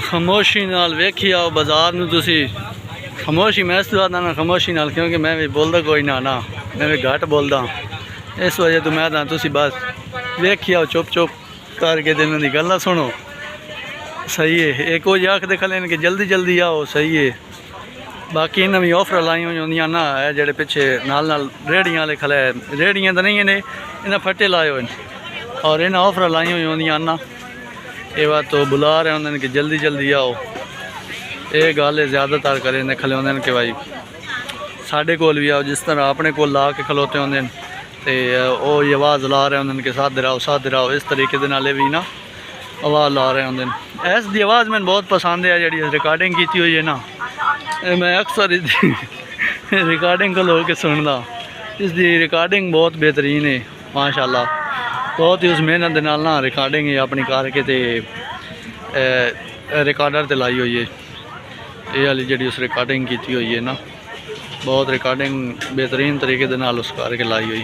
खामोशी नाल वेखी आओ बाजार नूं तुसी। खामोशी मैं इस बात ना खामोशी नाल क्योंकि मैं भी बोलदा कोई ना ना, मैं भी घट बोलदा, इस वजह तो मैं तुसी बस वेखी आओ चुप चुप करके ते इन्हां दी गल्लां सुनो। सही है, एक वो आखदे खले कि जल्दी जल्दी आओ, सही है। बाकी इन्हें भी ऑफर लाई हुई होंदियां ना, है जेह्ड़े पिछे नाल नाल रेहड़ियां वाले खले, रेहड़ियां तो नहीं ने, इन्हें फट्टे लाए हुए और इन्हें ऑफर लाई हुई होंदियां ना, ये बात तो बुला रहे होंगे कि जल्दी जल्दी आओ। ये गल ज़्यादातर करे ने खले होंगे कि भाई साढ़े कोल भी आओ, जिस तरह अपने कोल ला के खलोते होंगे तो वो ये आवाज़ ला रहे होंगे कि साथ रहो, इस तरीके दे नाले भी ना आवाज़ ला रहे होंगे। इस दी आवाज़ मैंने बहुत पसंद है, जी रिकॉर्डिंग की हुई है ना, मैं अक्सर इसकी रिकॉर्डिंग को लोग सुनता, इसकी रिकॉर्डिंग बहुत बेहतरीन है माशाल्लाह। बहुत ही उस मेहनत के नाल ना रिकॉर्डिंग अपनी करके ते रिकॉर्डर ते लाई हुई है। ये वाली जी उस रिकॉर्डिंग की हुई है ना, बहुत रिकॉर्डिंग बेहतरीन तरीके दे नाल उस करके लाई हुई।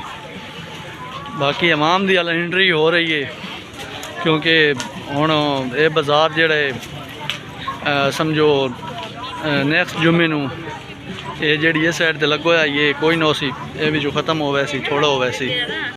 बाकी अवाम की एंट्री हो रही है क्योंकि हुण ये बाजार जेह्ड़ा समझो नैक्सट जुम्मे नूं ये जी इस साइड ते लगो है, ये कोई ना उसी ये भी जो ख़त्म हो वैसी थोड़ा हो वैसी।